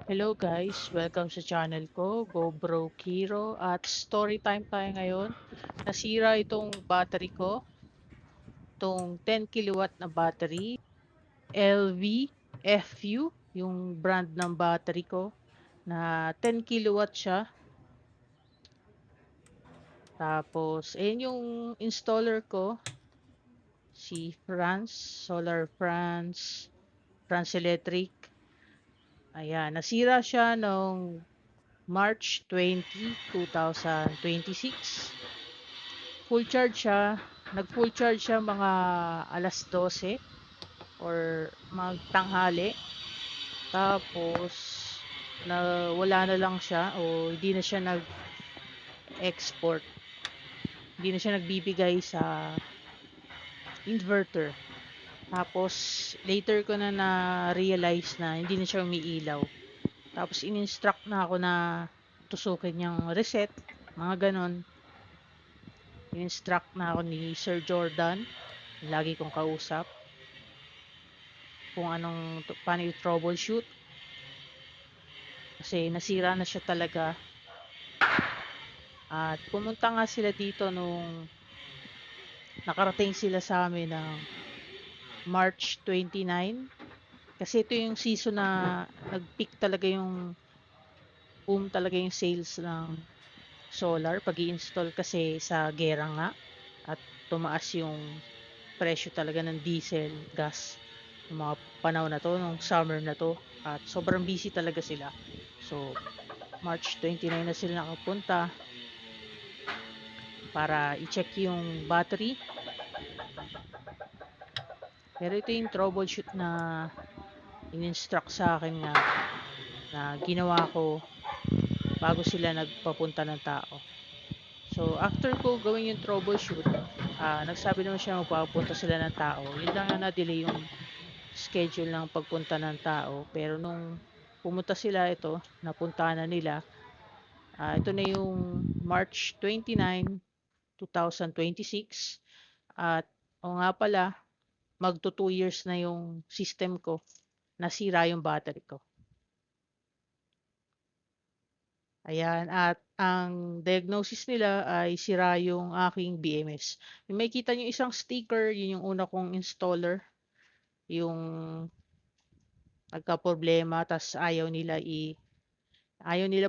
Hello guys, welcome sa channel ko, Go Bro Kiro, at story time tayo ngayon. Nasira itong battery ko, itong 10 kilowatt na battery, LV FU, yung brand ng battery ko, na 10 kilowatt siya. Tapos, ayan yung installer ko, si Solar France Electric. Ayan, nasira siya noong March 20, 2026. Full charge siya. Nag-full charge siya mga alas 12 or magtanghali. Tapos, wala na lang siya o hindi na siya nag-export. Hindi na siya nagbibigay sa inverter. Tapos, later ko na na-realize na hindi na siya umiilaw. Tapos, in-instruct na ako na tusukin yung reset, mga ganon. In-instruct na ako ni Sir Jordan, lagi kong kausap, kung paano yung troubleshoot. Kasi nasira na siya talaga. At pumunta nga sila dito nung nakarating sila sa amin ng March 29. Kasi ito yung season na nag-peak talaga yung boom talaga yung sales ng solar pag i-install kasi sa gera nga. At tumaas yung presyo talaga ng diesel, gas. Yung mga panahon na to, nung summer na to. At sobrang busy talaga sila. So, March 29 na sila nakapunta para i-check yung battery. Pero ito yung troubleshoot na in-instruct sa akin nga na ginawa ko bago sila nagpapunta ng tao. So, after ko gawin yung troubleshoot, nagsabi naman siya magpapunta sila ng tao. Yun lang na na-delay yung schedule ng pagpunta ng tao. Pero nung pumunta sila ito, napunta na nila. Ito na yung March 29, 2026. At o nga pala, magto 2 years na yung system ko. Nasira yung battery ko. Ayan, at ang diagnosis nila ay sira yung aking BMS. Yung may kita nyo isang sticker, yun yung una kong installer. Yung nagka-problema, tas ayaw nila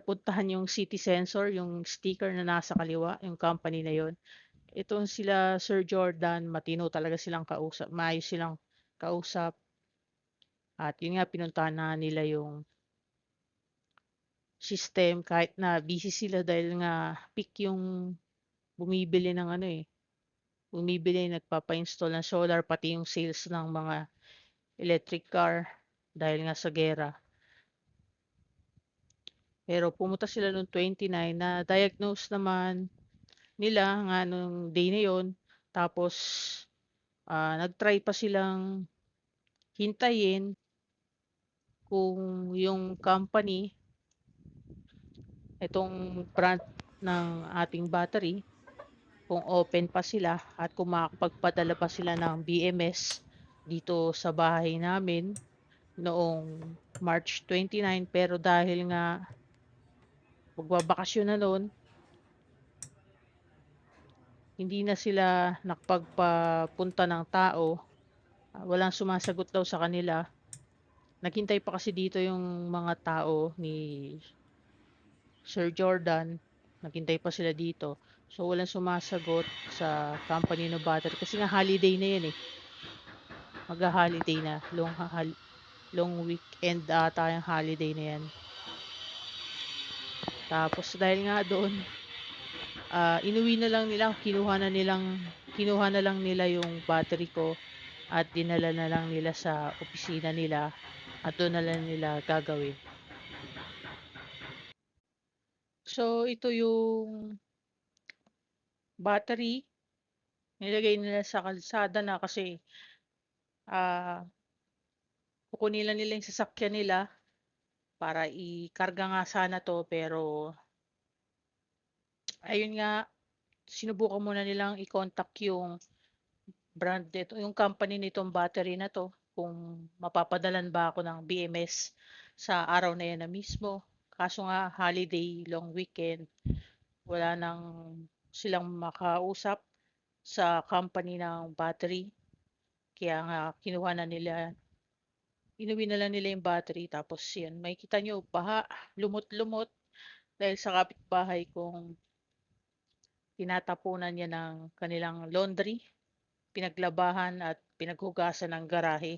puntahan yung city sensor, yung sticker na nasa kaliwa, yung company na yon. Itong sila Sir Jordan, matino talaga silang kausap, maayos silang kausap. At yun nga, pinuntahan na nila yung system kahit na busy sila dahil nga peak yung bumibili ng nagpapa-install ng solar, pati yung sales ng mga electric car dahil nga sa gera. Pero pumunta sila noong 29 na diagnose naman nila nga nung day na yon. Tapos nag-try pa silang hintayin kung yung company, itong brand ng ating battery, kung open pa sila at kung makakapagpadala pa sila ng BMS dito sa bahay namin noong March 29. Pero dahil nga magbabakasyon na noon, hindi na sila nakapagpapunta ng tao. Walang sumasagot daw sa kanila. Naghintay pa kasi dito yung mga tao ni Sir Jordan. Naghintay pa sila dito. So walang sumasagot sa company ng battery kasi nga holiday na yan eh. Magha-holiday na. Long weekend ata yung holiday na yan. Tapos dahil nga doon, inuwi na lang nila, kinuha na lang nila yung battery ko at dinala na lang nila sa opisina nila at doon na lang nila gagawin. So ito yung battery, nilagay nila sa kalsada na kasi ah kukunin lang nila yung sasakyan nila para ikarga nga sana to, pero ayun nga, sinubukan muna nilang i-contact yung brand nito, yung company nitong battery na to, kung mapapadalan ba ako ng BMS. sa araw na yan na mismo. Kaso nga holiday, long weekend, wala nang silang makausap sa company ng battery. Kaya nga kinuha na nila, inuwi na lang nila yung battery. Tapos yan, makikita nyo, baha, lumot-lumot dahil sa kapitbahay kong tinatapunan niya ng kanilang laundry, pinaglabahan at pinaghugasan ng garahe.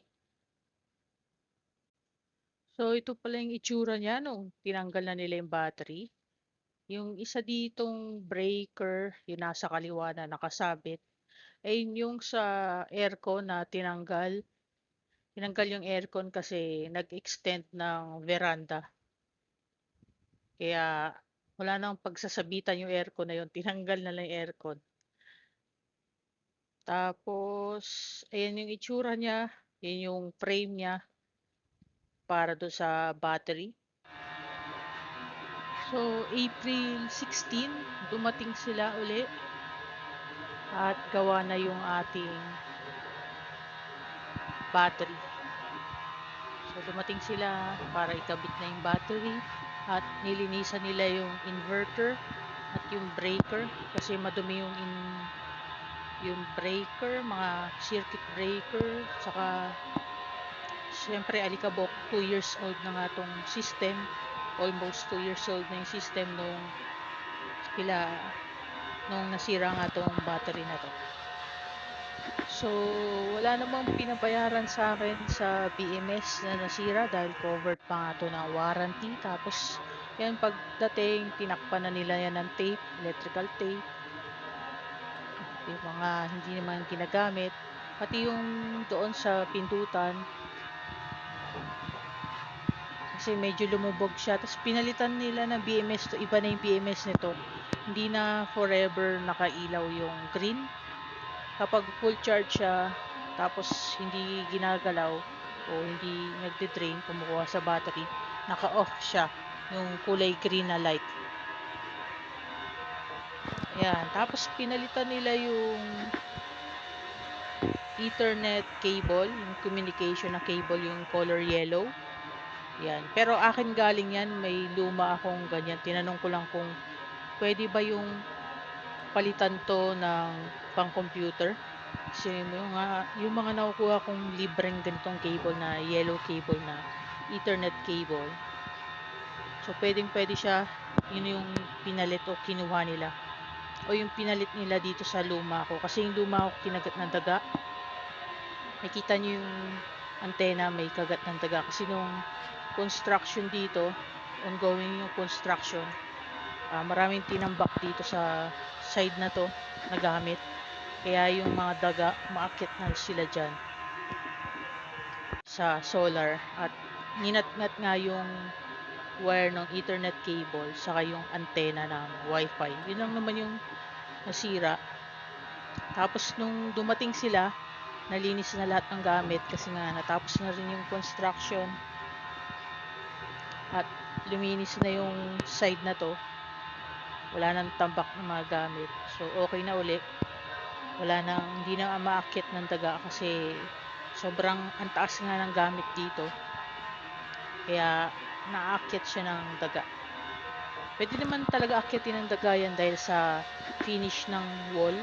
So ito pala yung itsura niya nung tinanggal na nila yung battery. Yung isa ditong breaker, yung nasa kaliwa na nakasabit, ay yung sa aircon na tinanggal. Tinanggal yung aircon kasi nag-extend ng veranda. Kaya wala nang pagsasabitan yung aircon na yun. Tinanggal na lang yung aircon. Tapos, ayan yung itsura niya. Yan yung frame niya para do sa battery. So, April 16, dumating sila uli at gawa na yung ating battery. So, dumating sila para ikabit na yung battery at nilinisan nila yung inverter at yung breaker kasi madumi yung breaker, mga circuit breaker, saka syempre alikabok, 2 years old na nga tong system. Almost 2 years old na yung system nung nasira nga tong battery na to. So, wala namang pinabayaran sa akin sa BMS na nasira dahil covered pa nga to ng warranty. Tapos, yan pagdating, tinakpan na nila yan ng tape, electrical tape. Yung mga hindi naman ginagamit. Pati yung doon sa pindutan, kasi medyo lumubog siya. Tapos pinalitan nila ng BMS to, iba na yung BMS nito. Hindi na forever nakailaw yung green. Kapag full charge siya, tapos hindi ginagalaw o hindi nagde-drain, kumukuha sa battery, naka-off siya, yung kulay green na light. Ayan. Tapos pinalitan nila yung Ethernet cable, yung communication na cable, yung color yellow. Yan. Pero akin galing yan, may luma akong ganyan. Tinanong ko lang kung pwede ba yung palitan to ng pang-computer. Kasi yung mga nakukuha kong libreng ganitong cable na yellow cable na Ethernet cable. So, pwede siya, yun yung pinalit o kinuha nila. O yung pinalit nila dito sa luma ko. Kasi yung luma ko kinagat ng daga. Nakita nyo yung antena may kagat ng daga. Kasi nung construction dito, ongoing yung construction, maraming tinambak dito sa side na to na gamit. Kaya yung mga daga, maakyat na sila dyan sa solar. At ninatngat nga yung wire ng Ethernet cable saka yung antena ng Wi-Fi. Yun lang naman yung nasira. Tapos nung dumating sila, nalinis na lahat ng gamit kasi nga natapos na rin yung construction. At luminis na yung side na to. Wala nang tambak ng mga gamit. So, okay na uli. Hindi na maakyat ng daga kasi sobrang antaas nga ng gamit dito. Kaya, naakyat siya ng daga. Pwede naman talaga akyatin ng daga yan dahil sa finish ng wall.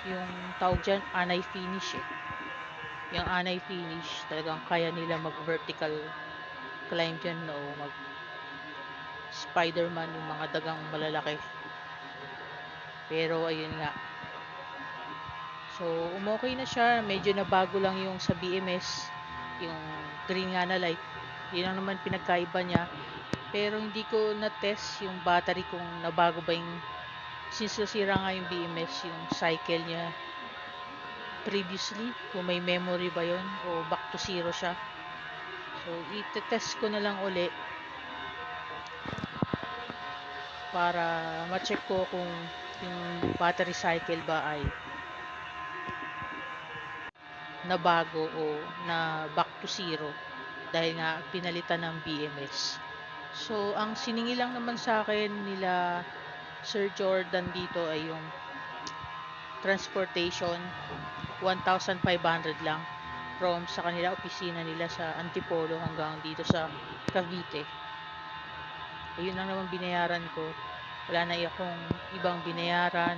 Yung tawag dyan, anay finish eh. Yung anay finish, talagang kaya nila mag-vertical climb dyan o mag-Spider-Man yung mga dagang malalaki. Pero ayun nga. So, umokay na siya. Medyo nabago lang yung sa BMS. Yung green nga na light. Yun lang naman pinagkaiba niya. Pero hindi ko na-test yung battery kung nabago ba yung since nasira nga yung BMS, yung cycle niya previously. Kung may memory ba yun o back to zero siya. So, i-test ko na lang uli para ma-check ko kung yung battery cycle ba ay nabago o na back to zero dahil nga pinalitan ng BMS. So, ang siningi lang naman sa akin nila Sir Jordan dito ay yung transportation, 1,500 lang. from sa kanila opisina nila sa Antipolo hanggang dito sa Cavite. Ayun lang naman binayaran ko. Wala na akong ibang binayaran.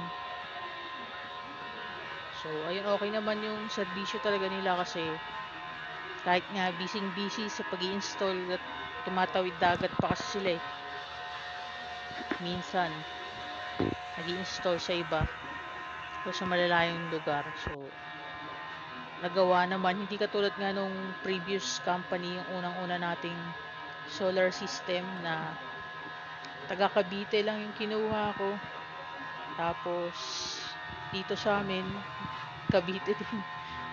So, ayun, okay naman yung serbisyo talaga nila kasi kahit nga busy sa pag-i-install at tumatawid dagat pa kasi sila eh. Minsan, nag-i-install sa iba o sa malalayong lugar. So, nagawa naman. Hindi katulad nga nung previous company, yung unang-una nating solar system na taga Cavite lang yung kinuha ko. Tapos, dito sa amin, Cavite din.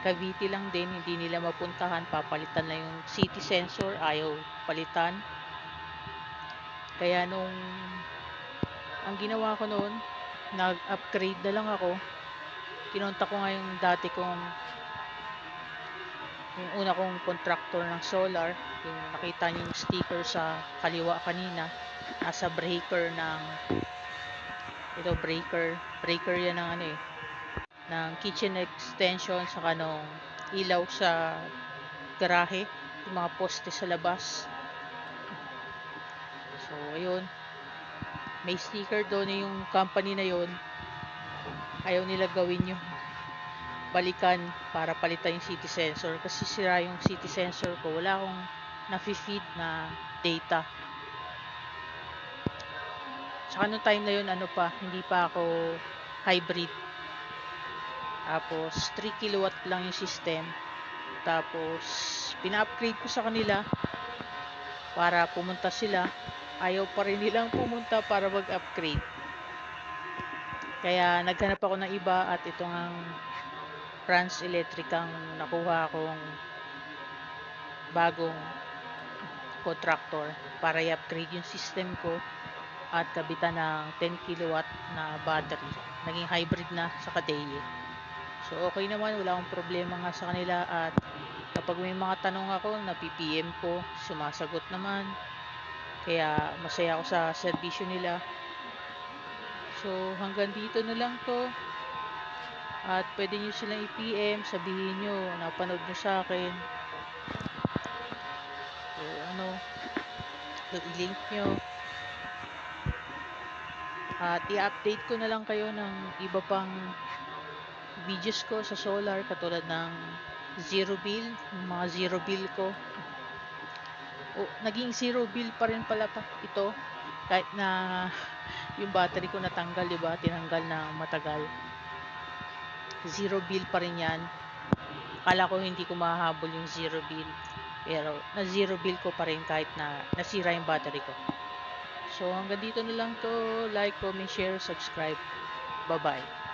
Cavite lang din, hindi nila mapuntahan. Papalitan lang yung city sensor, ayaw palitan. Kaya ang ginawa ko noon, nag-upgrade na lang ako. Kinontak ko nga yung dati kong, yung una kong contractor ng solar. Yung nakita niyo yung sticker sa kaliwa kanina. Nasa breaker ng, ito breaker yan ng ng kitchen extension saka nung ilaw sa garahe, yung mga poste sa labas. So ayun, may sticker doon yung company na yon, ayaw nila gawin yung balikan para palitan yung city sensor kasi sira yung city sensor ko. Wala akong na-feed na data. Saka nung time na yun, hindi pa ako hybrid. Tapos 3 kilowatt lang yung system. Tapos pina-upgrade ko sa kanila para pumunta sila. Ayaw pa rin nilang pumunta para mag-upgrade. Kaya naghanap ako ng iba at ito ang France Electric ang nakuha akong bagong contractor para i-upgrade yung system ko at kabitan ng 10 kilowatt na battery. Naging hybrid na sa Kadeye. So okay naman, wala akong problema nga sa kanila at kapag may mga tanong ako, na-PPM ko, sumasagot naman. Kaya masaya ako sa serbisyo nila. So hanggang dito na lang to. At pwede nyo silang i-PM, sabihin nyo, napanood nyo sa akin. So i-link nyo. At i-update ko na lang kayo ng iba pang videos ko sa solar katulad ng zero bill, yung mga zero bill ko. Naging zero bill pa rin pala ito kahit na yung battery ko natanggal, diba? Tinanggal na matagal. Zero bill pa rin yan. Akala ko hindi ko mahahabol yung zero bill, pero na zero bill ko pa rin kahit na nasira yung battery ko. So hanggang dito na lang to. Like, comment, share, subscribe. Bye bye.